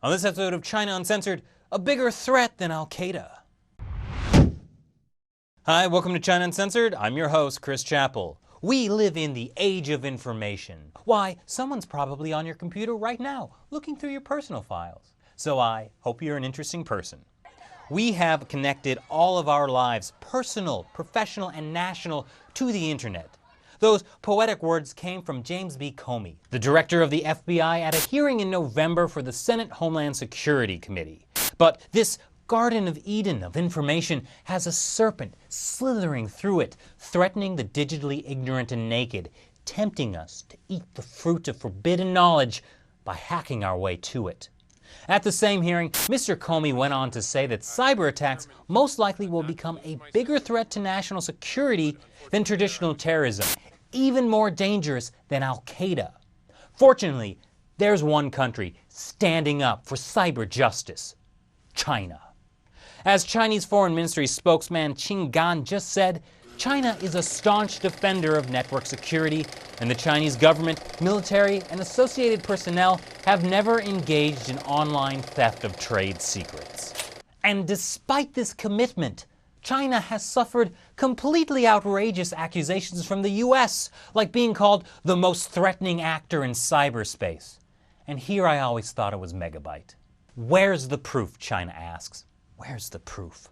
On this episode of China Uncensored, a bigger threat than Al-Qaeda. Hi, welcome to China Uncensored. I'm your host, Chris Chappell. We live in the age of information. Why, someone's probably on your computer right now, looking through your personal files. So I hope you're an interesting person. We have connected all of our lives, personal, professional, and national, to the internet. Those poetic words came from James B. Comey, the director of the FBI, at a hearing in November for the Senate Homeland Security Committee. But this Garden of Eden of information has a serpent slithering through it, threatening the digitally ignorant and naked, tempting us to eat the fruit of forbidden knowledge by hacking our way to it. At the same hearing, Mr. Comey went on to say that cyber attacks most likely will become a bigger threat to national security than traditional terrorism, even more dangerous than Al-Qaeda. Fortunately, there's one country standing up for cyber justice: China. As Chinese Foreign Ministry spokesman Qin Gan just said, China is a staunch defender of network security, and the Chinese government, military, and associated personnel have never engaged in online theft of trade secrets. And despite this commitment, China has suffered completely outrageous accusations from the US, like being called the most threatening actor in cyberspace. And here I always thought it was Megabyte. Where's the proof, China asks. Where's the proof?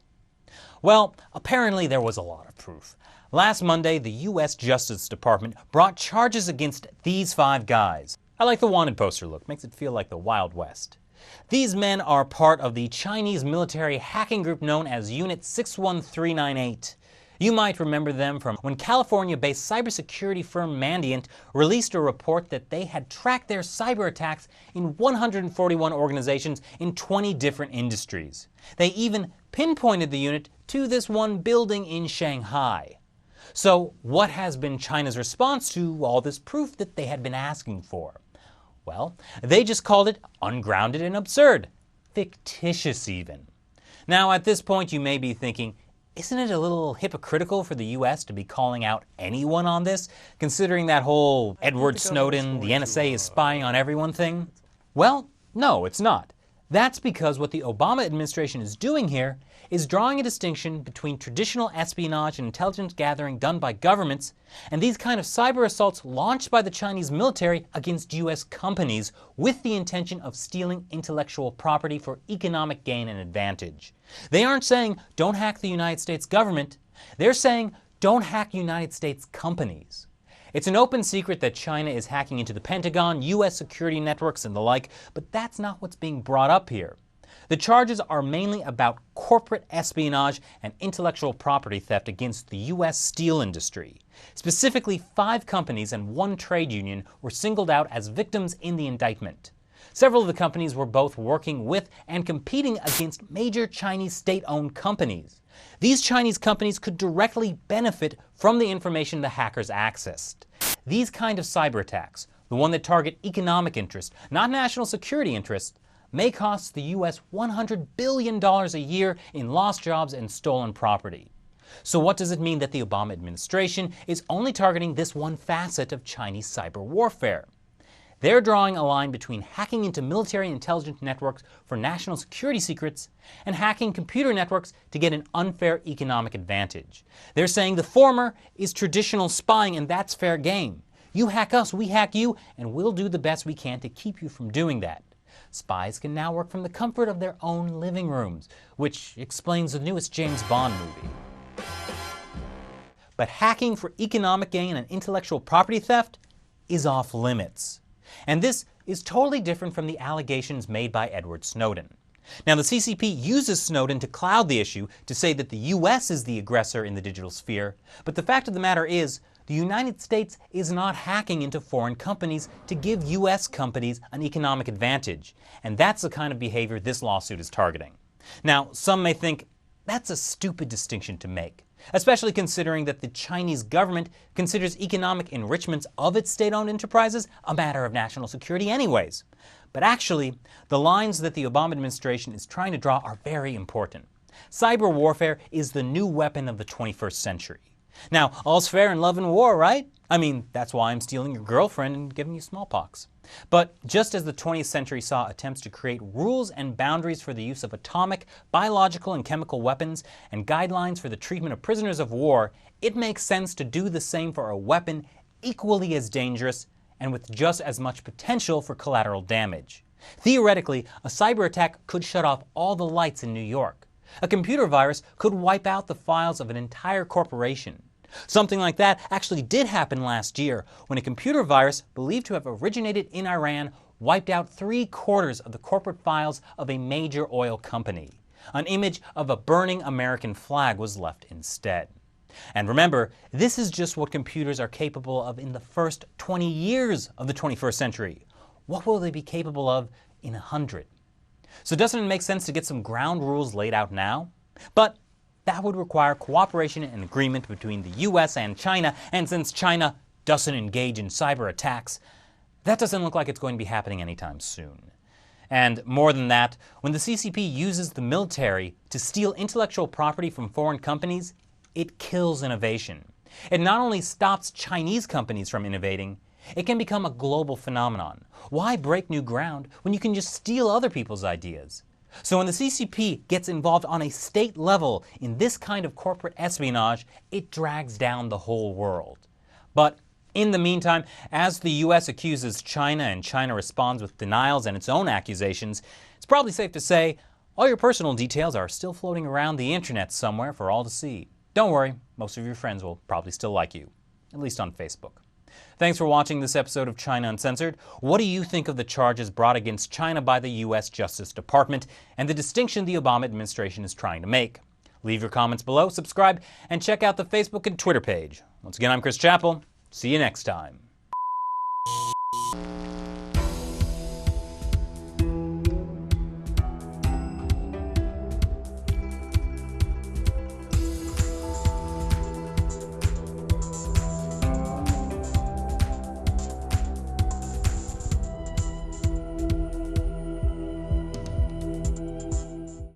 Well, apparently there was a lot of proof. Last Monday, the US Justice Department brought charges against these 5 guys. I like the wanted poster look, makes it feel like the Wild West. These men are part of the Chinese military hacking group known as Unit 61398. You might remember them from when California-based cybersecurity firm Mandiant released a report that they had tracked their cyber attacks in 141 organizations in 20 different industries. They even pinpointed the unit to this one building in Shanghai. So what has been China's response to all this proof that they had been asking for? Well, they just called it ungrounded and absurd. Fictitious even. Now at this point you may be thinking, isn't it a little hypocritical for the US to be calling out anyone on this, considering that whole Edward Snowden, the NSA is spying on everyone thing? Well, no, it's not. That's because what the Obama administration is doing here is drawing a distinction between traditional espionage and intelligence gathering done by governments and these kind of cyber assaults launched by the Chinese military against US companies with the intention of stealing intellectual property for economic gain and advantage. They aren't saying don't hack the United States government, they're saying don't hack United States companies. It's an open secret that China is hacking into the Pentagon, US security networks, and the like, but that's not what's being brought up here. The charges are mainly about corporate espionage and intellectual property theft against the US steel industry. Specifically, 5 companies and 1 trade union were singled out as victims in the indictment. Several of the companies were both working with and competing against major Chinese state-owned companies. These Chinese companies could directly benefit from the information the hackers accessed. These kind of cyber attacks, the one that target economic interest, not national security interest, may cost the US $100 billion a year in lost jobs and stolen property. So what does it mean that the Obama administration is only targeting this one facet of Chinese cyber warfare? They're drawing a line between hacking into military intelligence networks for national security secrets and hacking computer networks to get an unfair economic advantage. They're saying the former is traditional spying and that's fair game. You hack us, we hack you, and we'll do the best we can to keep you from doing that. Spies can now work from the comfort of their own living rooms, which explains the newest James Bond movie. But hacking for economic gain and intellectual property theft is off limits. And this is totally different from the allegations made by Edward Snowden. Now, the CCP uses Snowden to cloud the issue to say that the US is the aggressor in the digital sphere, but the fact of the matter is, the United States is not hacking into foreign companies to give US companies an economic advantage, and that's the kind of behavior this lawsuit is targeting. Now, some may think that's a stupid distinction to make, especially considering that the Chinese government considers economic enrichments of its state-owned enterprises a matter of national security anyways. But actually, the lines that the Obama administration is trying to draw are very important. Cyber warfare is the new weapon of the 21st century. Now, all's fair in love and war, right? I mean, that's why I'm stealing your girlfriend and giving you smallpox. But just as the 20th century saw attempts to create rules and boundaries for the use of atomic, biological, and chemical weapons, and guidelines for the treatment of prisoners of war, it makes sense to do the same for a weapon equally as dangerous and with just as much potential for collateral damage. Theoretically, a cyber attack could shut off all the lights in New York. A computer virus could wipe out the files of an entire corporation. Something like that actually did happen last year when a computer virus believed to have originated in Iran wiped out 3/4 of the corporate files of a major oil company. An image of a burning American flag was left instead. And remember, this is just what computers are capable of in the first 20 years of the 21st century. What will they be capable of in 100? So doesn't it make sense to get some ground rules laid out now? But that would require cooperation and agreement between the US and China, and since China doesn't engage in cyber attacks, that doesn't look like it's going to be happening anytime soon. And more than that, when the CCP uses the military to steal intellectual property from foreign companies, it kills innovation. It not only stops Chinese companies from innovating, it can become a global phenomenon. Why break new ground when you can just steal other people's ideas? So when the CCP gets involved on a state level in this kind of corporate espionage, it drags down the whole world. But in the meantime, as the US accuses China and China responds with denials and its own accusations, it's probably safe to say all your personal details are still floating around the internet somewhere for all to see. Don't worry, most of your friends will probably still like you, at least on Facebook. Thanks for watching this episode of China Uncensored. What do you think of the charges brought against China by the US Justice Department and the distinction the Obama administration is trying to make? Leave your comments below, subscribe, and check out the Facebook and Twitter page. Once again, I'm Chris Chappell. See you next time.